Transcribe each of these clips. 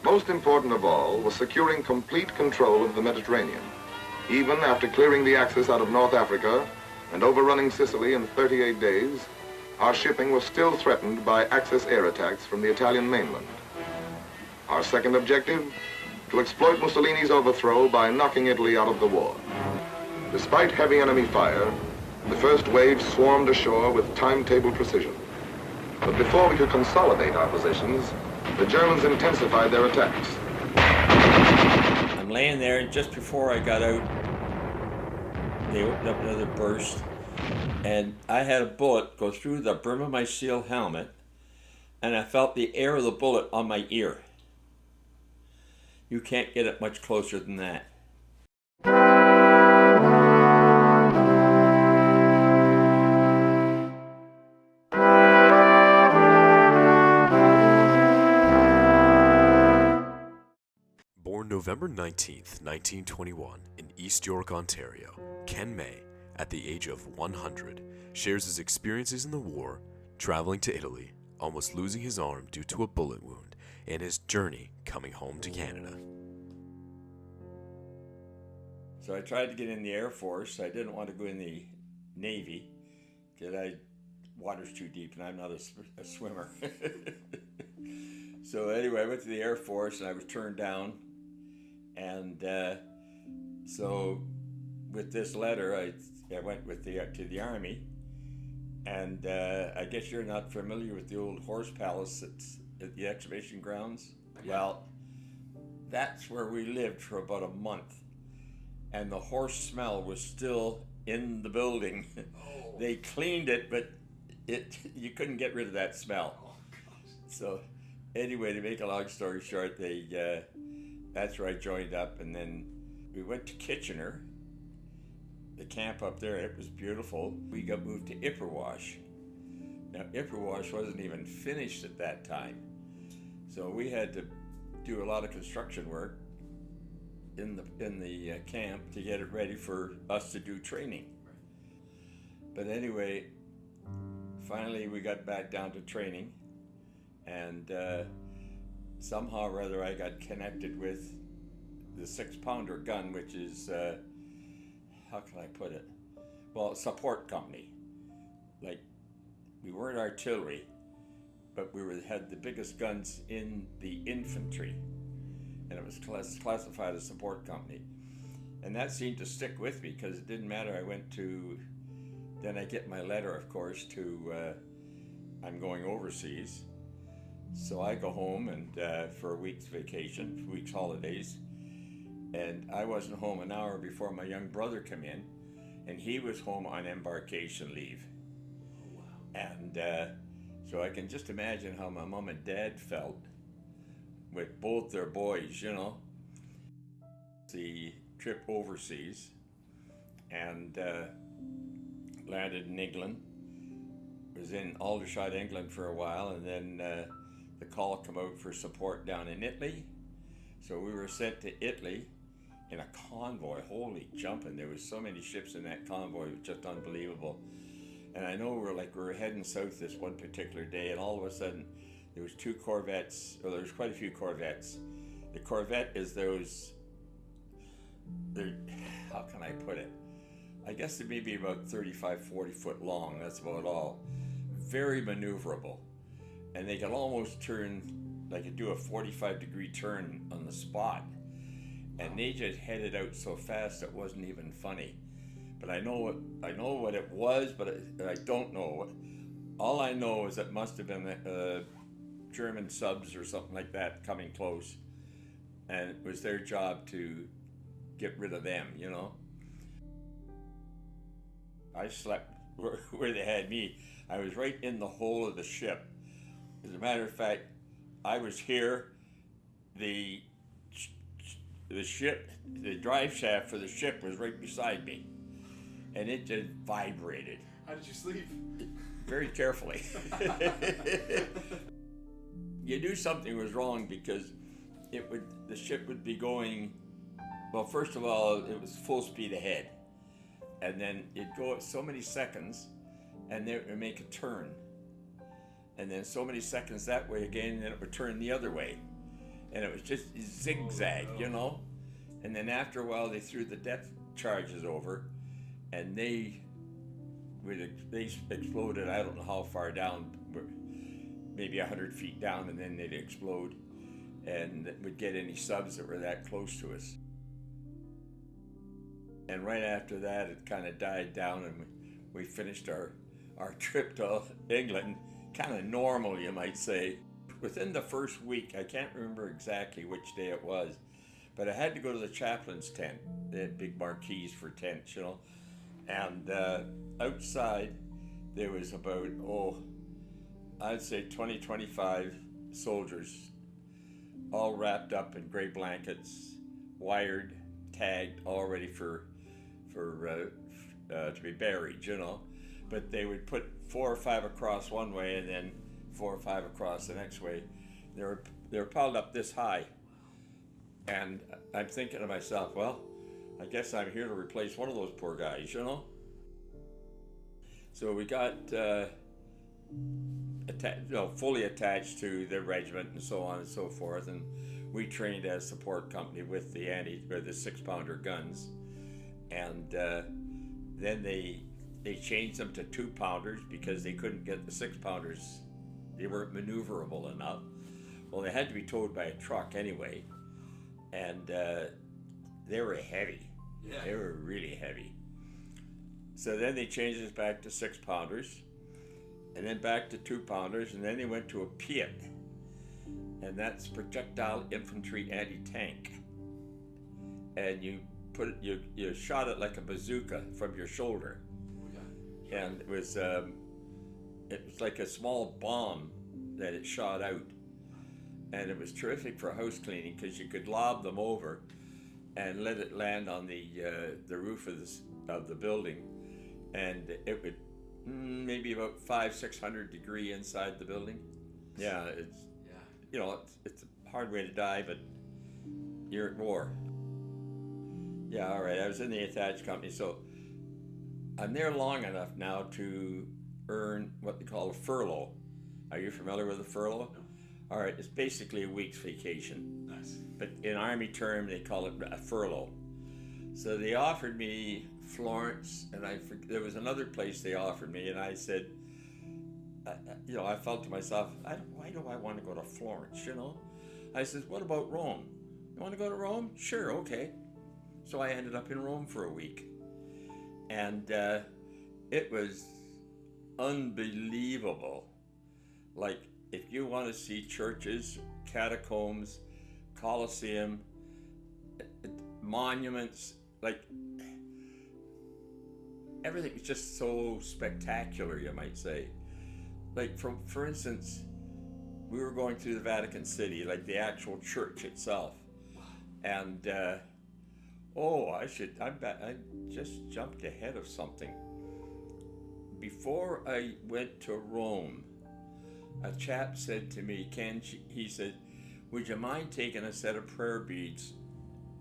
Most important of all was securing complete control of the Mediterranean. Even after clearing the Axis out of North Africa and overrunning Sicily in 38 days, our shipping was still threatened by Axis air attacks from the Italian mainland. Our second objective, to exploit Mussolini's overthrow by knocking Italy out of the war. Despite heavy enemy fire, the first wave swarmed ashore with timetable precision. But before we could consolidate our positions, the Germans intensified their attacks. I'm laying there, and just before I got out, they opened up another burst, and I had a bullet go through the brim of my SEAL helmet, and I felt the air of the bullet on my ear. You can't get it much closer than that. Born November 19th, 1921, in East York, Ontario, Ken May, at the age of 100, shares his experiences in the war, traveling to Italy, almost losing his arm due to a bullet wound, and his journey coming home to Canada. So I tried to get in the Air Force. I didn't want to go in the Navy because water's too deep and I'm not a swimmer. So anyway, I went to the Air Force and I was turned down. And so with this letter, I went to the Army. And I guess you're not familiar with the old horse palace at the exhibition grounds. Well, that's where we lived for about a month. And the horse smell was still in the building. Oh. They cleaned it, but you couldn't get rid of that smell. Oh, so anyway, to make a long story short, that's where I joined up, and then we went to Kitchener, the camp up there. It was beautiful. We got moved to Ipperwash. Now, Ipperwash wasn't even finished at that time, so we had to do a lot of construction work in the camp to get it ready for us to do training. But anyway, finally we got back down to training, and somehow or other I got connected with the 6-pounder gun, which is, how can I put it? Well, a support company. Like, we weren't artillery, but we had the biggest guns in the infantry. And it was classified as support company. And that seemed to stick with me because it didn't matter. Then I get my letter, of course, I'm going overseas. So I go home and for a week's vacation, a week's holidays. And I wasn't home an hour before my young brother came in, and he was home on embarkation leave. Oh, wow. And so I can just imagine how my mom and dad felt with both their boys, you know. The trip overseas, and landed in England. Was in Aldershot, England for a while, and then the call came out for support down in Italy. So we were sent to Italy in a convoy. Holy jumping, there was so many ships in that convoy, it was just unbelievable. And I know we were heading south this one particular day, and all of a sudden there was 2 corvettes, or there was quite a few corvettes. The corvette is how can I put it? I guess they may be about 35, 40 foot long, that's about all. Very maneuverable. And they could almost they could do a 45-degree turn on the spot. And they just headed out so fast it wasn't even funny. But I know what it was, but I don't know. All I know is it must have been German subs or something like that coming close, and it was their job to get rid of them, you know. I slept where they had me. I was right in the hole of the ship. As a matter of fact, I was here, the ship, the drive shaft for the ship was right beside me, and it just vibrated. How did you sleep? Very carefully. You knew something was wrong because the ship would be going, well, first of all, it was full speed ahead. And then it'd go at so many seconds, and then it would make a turn. And then so many seconds that way again, and then it would turn the other way. and it was just zigzag, you know. And then after a while, they threw the depth charges over, and they exploded. I don't know how far down, maybe 100 feet down, and then they'd explode, and would get any subs that were that close to us. And right after that, it kind of died down, and we finished our trip to England, kind of normal, you might say. Within the first week, I can't remember exactly which day it was, but I had to go to the chaplain's tent. They had big marquees for tents, you know. And outside, there was about, I'd say 20, 25 soldiers, all wrapped up in gray blankets, wired, tagged, all ready for to be buried, you know. But they would put 4 or 5 across one way, and then 4 or 5 across the next way. They were piled up this high, and I'm thinking to myself, well, I guess I'm here to replace one of those poor guys, you know. So we got fully attached to the regiment and so on and so forth, and we trained as support company with the 6-pounder guns, and then they changed them to 2-pounders because they couldn't get the 6-pounders. They weren't maneuverable enough. Well, they had to be towed by a truck anyway, and they were heavy. Yeah. They were really heavy. So then they changed us back to 6-pounders, and then back to 2-pounders, and then they went to a PIAT, and that's projectile infantry anti-tank. And you shot it like a bazooka from your shoulder, and it was like a small bomb that it shot out, and it was terrific for house cleaning because you could lob them over and let it land on the roof of the building, and it would maybe about 500-600 degree inside the building. Yeah, it's a hard way to die, but you're at war. Yeah, all right. I was in the attached company, so I'm there long enough now to earn what they call a furlough. Are you familiar with a furlough? No. All right, it's basically a week's vacation. Nice. But in Army term, they call it a furlough. So they offered me Florence, and there was another place they offered me, and I said, I felt to myself, why do I want to go to Florence, you know? I said, what about Rome? You want to go to Rome? Sure, okay. So I ended up in Rome for a week. And it was unbelievable. Like, if you want to see churches, catacombs, Colosseum, monuments, like, everything was just so spectacular, you might say. Like, for instance, we were going through the Vatican City, like the actual church itself. And, I just jumped ahead of something. Before I went to Rome, a chap said to me, he said, would you mind taking a set of prayer beads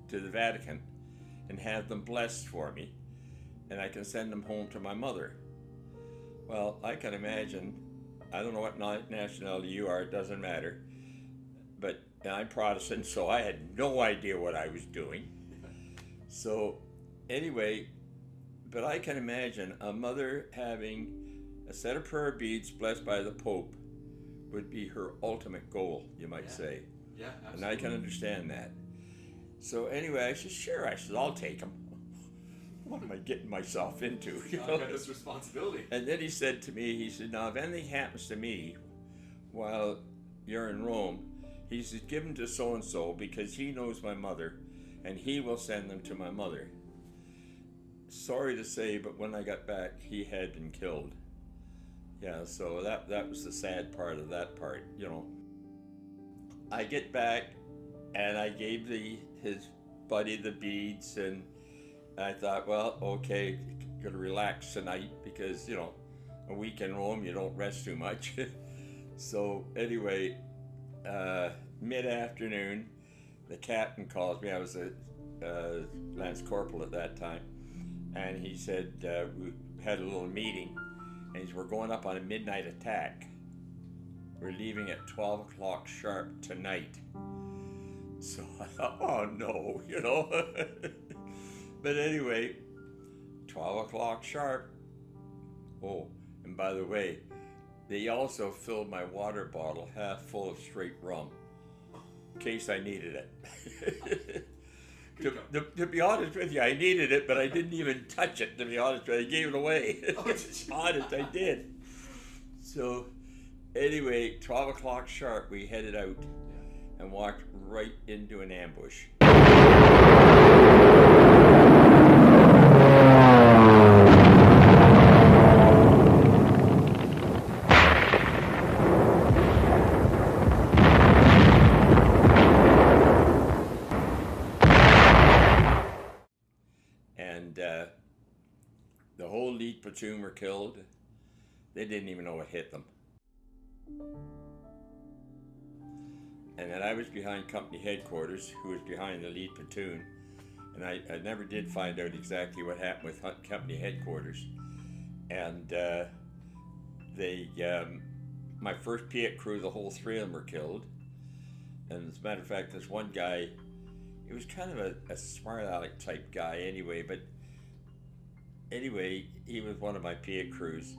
to the Vatican and have them blessed for me, and I can send them home to my mother? Well, I can imagine, I don't know what nationality you are, it doesn't matter, but I'm Protestant, so I had no idea what I was doing. So anyway, but I can imagine a mother having a set of prayer beads blessed by the Pope would be her ultimate goal, you might say. Yeah, absolutely. And I can understand that. So anyway, I said, sure. I said, I'll take them. What am I getting myself into? You know? I got this responsibility. And then he said to me, he said, now if anything happens to me while you're in Rome, he said, give them to so-and-so because he knows my mother and he will send them to my mother. Sorry to say, but when I got back, he had been killed. Yeah, so that was the sad part of that part, you know. I get back, and I gave his buddy the beads, and I thought, well, okay, gonna relax tonight because, you know, a week in Rome, you don't rest too much. So anyway, mid-afternoon, the captain calls me. I was a Lance Corporal at that time, and he said, we had a little meeting, and he said, we're going up on a midnight attack. We're leaving at 12 o'clock sharp tonight. So I thought, oh no, you know. But anyway, 12 o'clock sharp. Oh, and by the way, they also filled my water bottle half full of straight rum, in case I needed it. To be honest with you, I needed it, but I didn't even touch it, to be honest with you. I gave it away. Honest, I did. So anyway, 12 o'clock sharp, we headed out and walked right into an ambush. And the whole lead platoon were killed. They didn't even know what hit them. And then I was behind company headquarters, who was behind the lead platoon. And I never did find out exactly what happened with company headquarters. And my first Piat crew, the whole three of them were killed. And as a matter of fact, this one guy, he was kind of a smart aleck type guy anyway, but anyway, he was one of my Piat crews.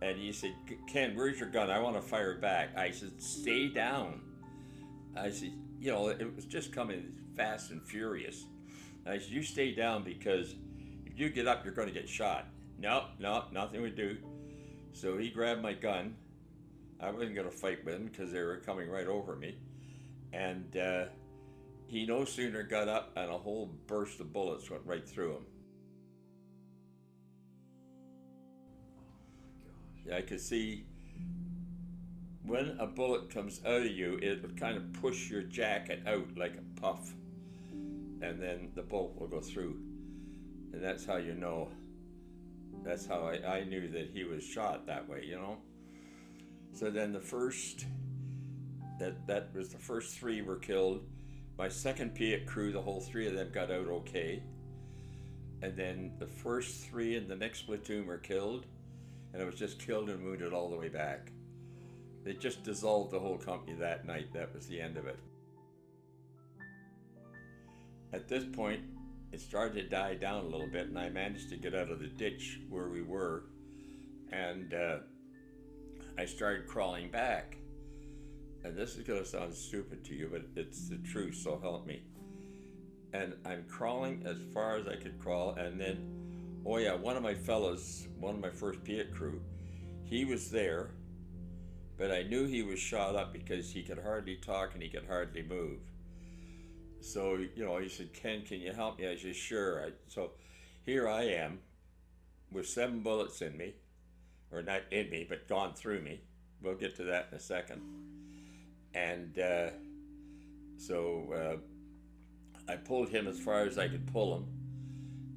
And he said, Ken, where's your gun? I want to fire back. I said, stay down. I said, you know, it was just coming fast and furious. I said, you stay down because if you get up, you're going to get shot. No, nothing would do. So he grabbed my gun. I wasn't going to fight with him because they were coming right over me. And he no sooner got up and a whole burst of bullets went right through him. I could see when a bullet comes out of you, it will kind of push your jacket out like a puff, and then the bullet will go through. And that's how you know. That's how I knew that he was shot that way, you know. So then that was the first three were killed. My second Piat crew, the whole three of them got out okay. And then the first three in the next platoon were killed. And it was just killed and wounded all the way back. They just dissolved the whole company that night. That was the end of it. At this point, it started to die down a little bit, and I managed to get out of the ditch where we were, and I started crawling back. And this is going to sound stupid to you, but it's the truth, so help me. And I'm crawling as far as I could crawl, and then oh yeah, one of my fellows, one of my first Piat crew, he was there, but I knew he was shot up because he could hardly talk and he could hardly move. So, you know, he said, Ken, can you help me? I said, sure. So here I am with 7 bullets in me, or not in me, but gone through me. We'll get to that in a second. And so I pulled him as far as I could pull him,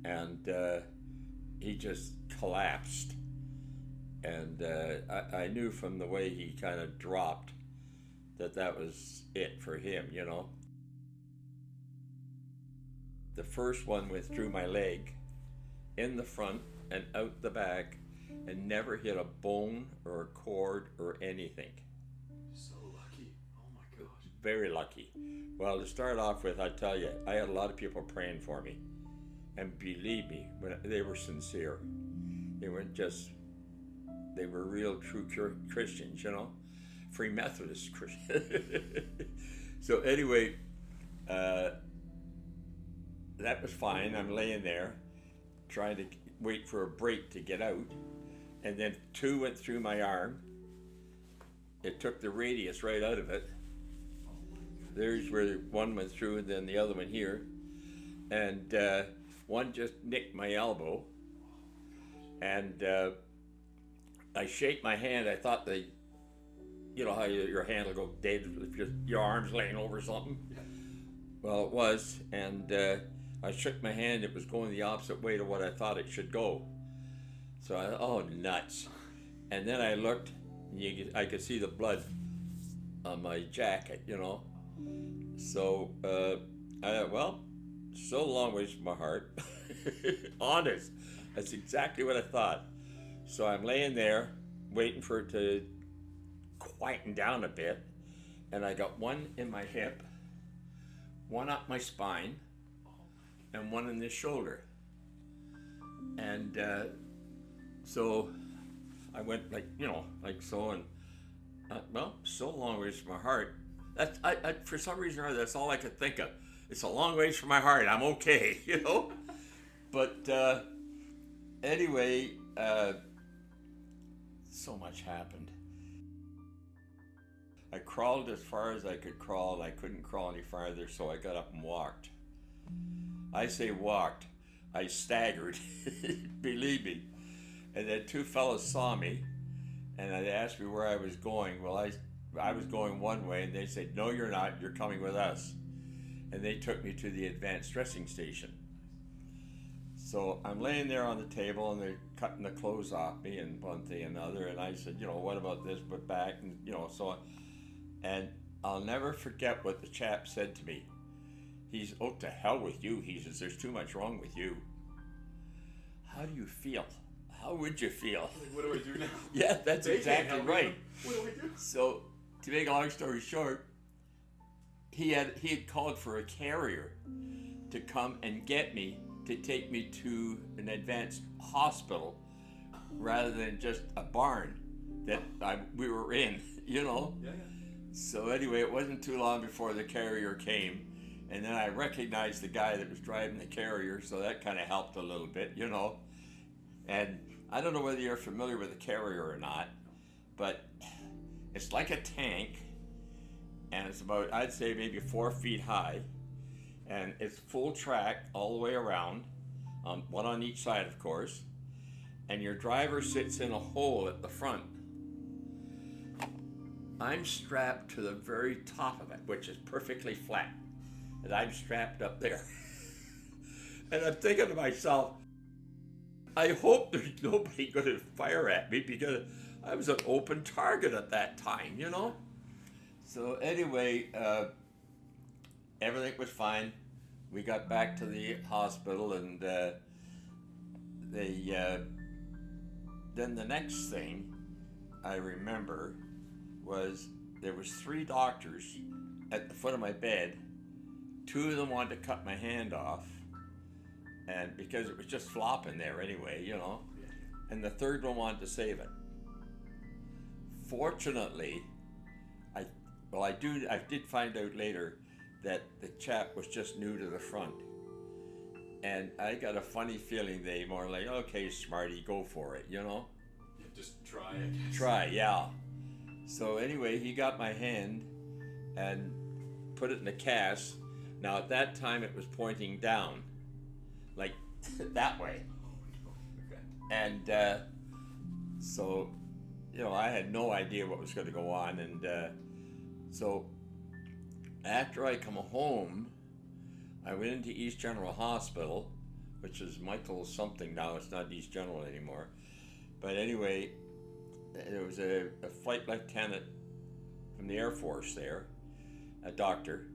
and he just collapsed. And I knew from the way he kind of dropped that was it for him, you know. The first one went through my leg, in the front and out the back, and never hit a bone or a cord or anything. So lucky. Oh my gosh. Very lucky. Well, to start off with, I tell you, I had a lot of people praying for me. And believe me, they were sincere. They weren't just, they were real, true Christians, you know? Free Methodist Christians. So anyway, that was fine. I'm laying there, trying to wait for a break to get out. And then 2 went through my arm. It took the radius right out of it. There's where one went through, and then the other one here. And one just nicked my elbow. And I shake my hand. I thought you know how your hand will go dead if your arm's laying over something? Well, it was. And I shook my hand. It was going the opposite way to what I thought it should go. So I thought, oh, nuts. And then I looked, and I could see the blood on my jacket, you know. So I thought, well, so long ways from my heart. Honest. That's exactly what I thought. So I'm laying there, waiting for it to quieten down a bit. And I got one in my hip, one up my spine and one in the shoulder. And so I went like so, and well, so long ways from my heart. That's I for some reason or other, that's all I could think of. It's a long ways from my heart. I'm okay, But anyway, so much happened. I crawled as far as I could crawl. I couldn't crawl any farther, so I got up and walked. I say walked. I staggered, believe me. And then two fellows saw me, and they asked me where I was going. Well, I was going one way, and they said, "No, you're not. You're coming with us." And they took me to the advanced dressing station. So I'm laying there on the table, and they're cutting the clothes off me and one thing and another. And I said, what about this? But back, and so on. And I'll never forget what the chap said to me. He's, "Oh, to hell with you." He says, "There's too much wrong with you." How do you feel? How would you feel? What do I do now? Yeah, that's exactly right. What do I do? So, to make a long story short, he had called for a carrier to come and get me, to take me to an advanced hospital rather than just a barn that we were in, Yeah. So anyway, it wasn't too long before the carrier came, and then I recognized the guy that was driving the carrier, so that kind of helped a little bit, And I don't know whether you're familiar with a carrier or not, but it's like a tank, and it's about, I'd say, maybe 4 feet high, and it's full track all the way around, one on each side, of course, and your driver sits in a hole at the front. I'm strapped to the very top of it, which is perfectly flat, and I'm strapped up there. And I'm thinking to myself, I hope there's nobody going to fire at me, because I was an open target at that time, So anyway, everything was fine. We got back to the hospital, and then the next thing I remember was there was 3 doctors at the foot of my bed. 2 of them wanted to cut my hand off, and because it was just flopping there anyway, and the 3rd one wanted to save it. Fortunately, I did find out later that the chap was just new to the front, and I got a funny feeling they more like, "Okay, smarty, go for it," Just try, I guess. Try, yeah. So anyway, he got my hand and put it in the cast. Now at that time it was pointing down, like that way. Okay. And so, I had no idea what was going to go on. And so after I come home, I went into East General Hospital, which is Michael something now. It's not East General anymore. But anyway, there was a flight lieutenant from the Air Force there, a doctor,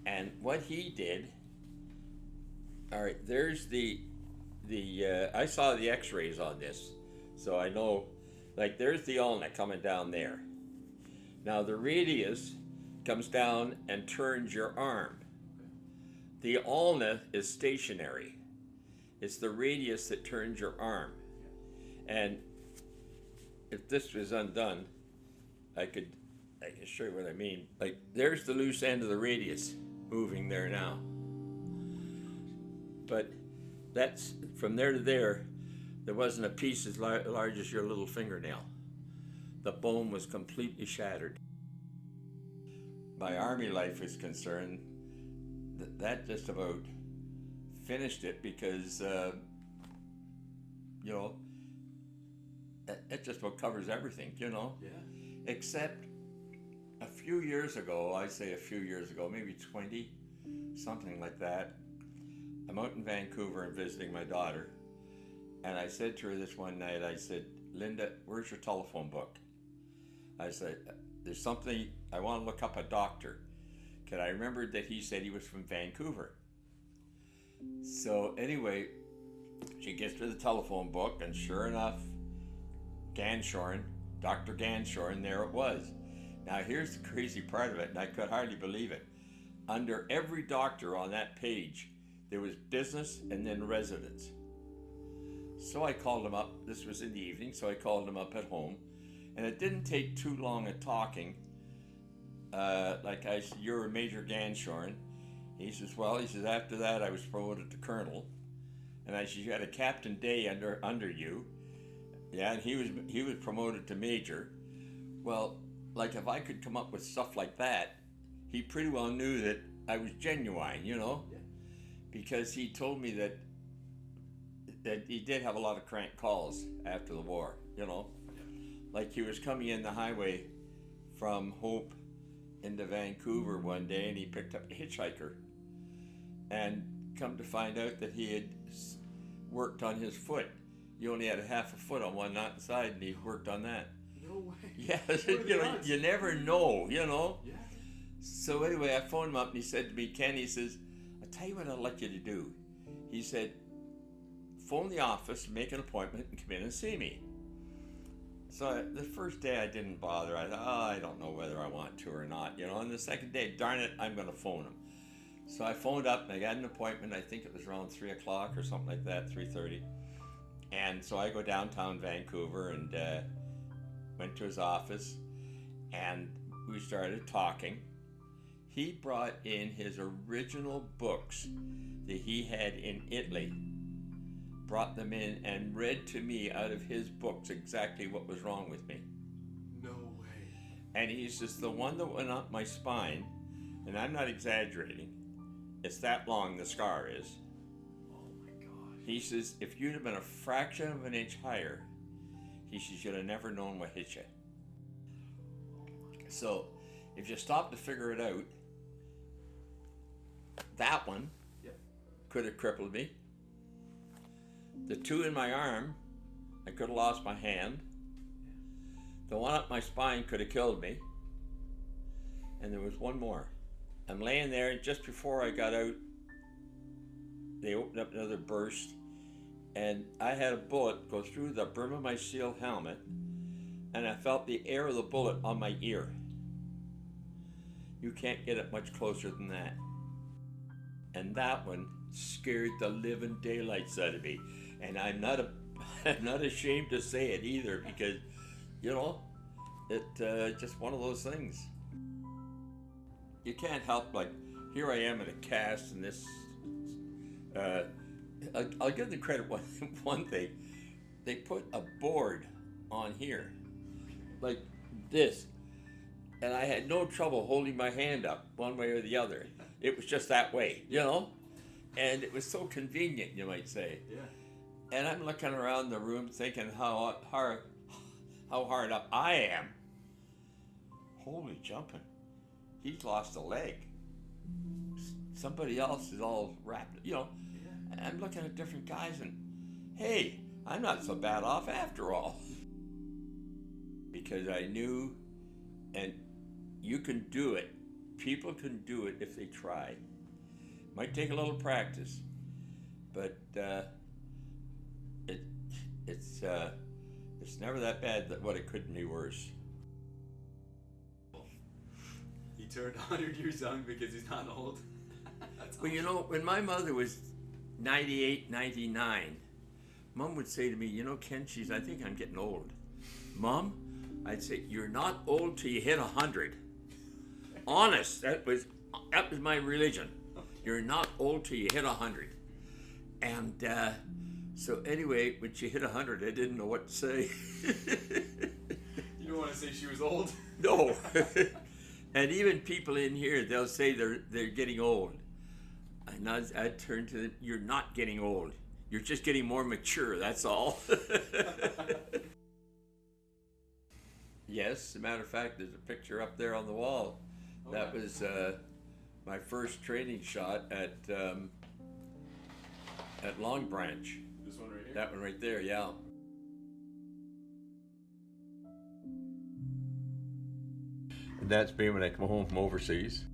and what he did, all right, there's I saw the x-rays on this, so I know, like, there's the ulna coming down there. Now the radius comes down and turns your arm. The ulna is stationary. It's the radius that turns your arm. And if this was undone, I can show you what I mean. Like, there's the loose end of the radius moving there now. But that's from there to there wasn't a piece as large as your little fingernail. The bone was completely shattered. My Army life is concerned, that just about finished it, because it just about covers everything, Yeah. Except a few years ago, I'd say a few years ago, maybe 20, something like that, I'm out in Vancouver and visiting my daughter, and I said to her this one night, I said, "Linda, where's your telephone book?" I said, "There's something, I want to look up a doctor." Because I remembered that he said he was from Vancouver. So anyway, she gets to the telephone book, and sure enough, Ganshorn, Dr. Ganshorn, there it was. Now here's the crazy part of it, and I could hardly believe it. under every doctor on that page, there was business and then residence. So I called him up. This was in the evening, so I called him up at home. And it didn't take too long of talking. Like I said, you're a Major Ganshorn. He says, well, he says, after that I was promoted to Colonel. And I said, you had a Captain Day under you. Yeah, and he was promoted to Major. Well, like if I could come up with stuff like that, he pretty well knew that I was genuine, you know? Yeah. Because he told me that he did have a lot of crank calls after the war, you know? Yeah. Like he was coming in the highway from Hope into Vancouver one day, and he picked up a hitchhiker. And come to find out that he had worked on his foot. He only had a half a foot on one side, and he worked on that. No way. Yeah, you never know, you know? Yeah. So anyway, I phoned him up, and he said to me, Ken, he says, I'll tell you what I'd like you to do. He said, phone the office, make an appointment, and come in and see me. So the first day I didn't bother. I thought, I don't know whether I want to or not, you know? And the second day, darn it, I'm going to phone him. So I phoned up, and I got an appointment. I think it was around 3 o'clock or something like that, 3:30. And so I go downtown Vancouver and went to his office, and we started talking. He brought in his original books that he had in Italy, brought them in and read to me out of his books exactly what was wrong with me. No way. And he says, the one that went up my spine, and I'm not exaggerating, it's that long, the scar is. Oh my gosh. He says, if you'd have been a fraction of an inch higher, he says, you'd have never known what hit you. So, if you stop to figure it out, that one could have crippled me. The two in my arm, I could have lost my hand. The one up my spine could have killed me. And there was one more. I'm laying there, and just before I got out, they opened up another burst, and I had a bullet go through the brim of my steel helmet, and I felt the air of the bullet on my ear. You can't get it much closer than that. And that one scared the living daylights out of me. And I'm not ashamed to say it either, because, you know, it's just one of those things. You can't help, like, here I am in a cast, and this, I'll give them credit one thing. They put a board on here, like this, and I had no trouble holding my hand up one way or the other. It was just that way, you know? And it was so convenient, you might say. Yeah. And I'm looking around the room thinking how hard up I am. Holy jumping. He's lost a leg. Somebody else is all wrapped, you know. And I'm looking at different guys and, hey, I'm not so bad off after all. Because I knew, and you can do it. People can do it if they try. Might take a little practice, but it's never that bad that what it couldn't be worse. He turned 100 years young because he's not old. Well, you know, when my mother was 98, 99, Mom would say to me, you know, Ken, I think I'm getting old. Mom, I'd say, you're not old till you hit 100. Honest, that was my religion. You're not old till you hit 100. And so anyway, when she hit 100, I didn't know what to say. You don't want to say she was old? No. And even people in here, they'll say they're getting old. And I'd turn to them, you're not getting old. You're just getting more mature, that's all. Yes, as a matter of fact, there's a picture up there on the wall. Oh, that was my first training shot at Long Branch. This one right here? That one right there, yeah. And that's me when I come home from overseas.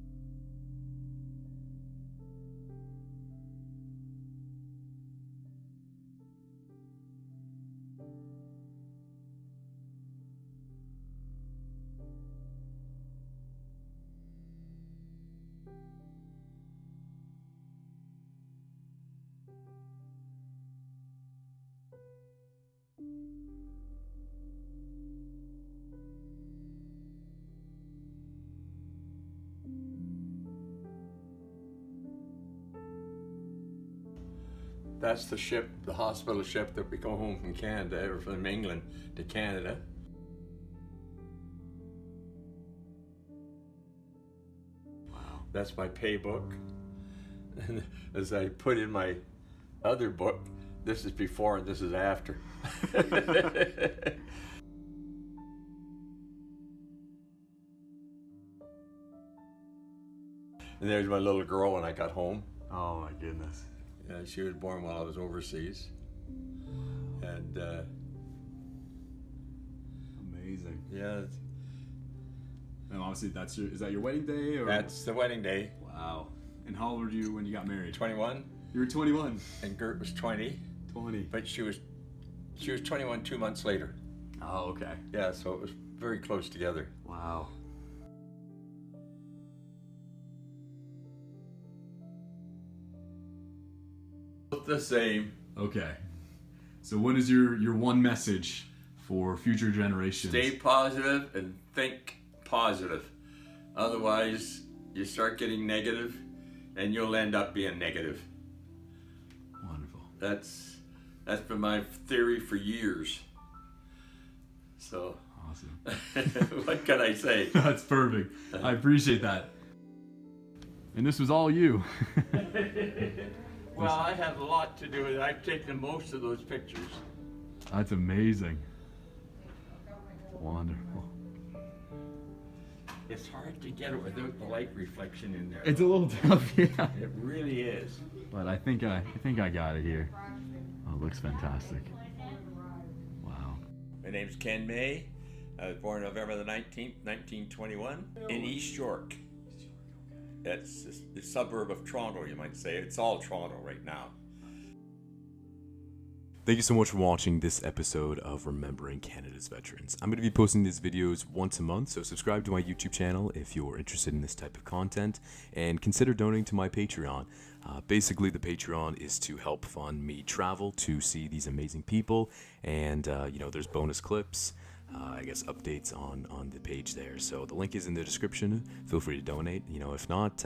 That's the ship, the hospital ship that we go home from Canada, or from England to Canada. Wow. That's my pay book. And as I put in my other book, this is before and this is after. And there's my little girl when I got home. Oh my goodness. She was born while I was overseas. And Amazing. yeah, And obviously, is that your wedding day? Or? that's the wedding day. Wow. And how old were you when you got married? 21, You were 21. and Gert was 20, 20. but she was 21 2 months later. Oh, okay. Yeah, so it was very close together. Wow. Both the same. Okay. So what is your one message for future generations? Stay positive and think positive. Otherwise, you start getting negative, and you'll end up being negative. Wonderful. That's been my theory for years. So, Awesome. what can I say? That's perfect. I appreciate that. And this was all you. Well, I had a lot to do with it. I've taken most of those pictures. That's amazing. Wonderful. It's hard to get it without the light reflection in there. It's a little tough, yeah. It really is. But I think I got it here. Oh, it looks fantastic. Wow. My name's Ken May. I was born November the 19th, 1921, in East York. That's the suburb of Toronto, you might say. It's all Toronto right now. Thank you so much for watching this episode of Remembering Canada's Veterans. I'm going to be posting these videos once a month, so subscribe to my YouTube channel if you're interested in this type of content, and consider donating to my Patreon. Basically, the Patreon is to help fund me travel to see these amazing people, and there's bonus clips, updates on the page there. So the link is in the description. Feel free to donate. If not,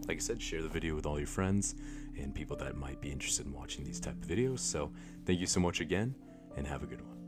like I said, share the video with all your friends and people that might be interested in watching these type of videos. So thank you so much again, and have a good one.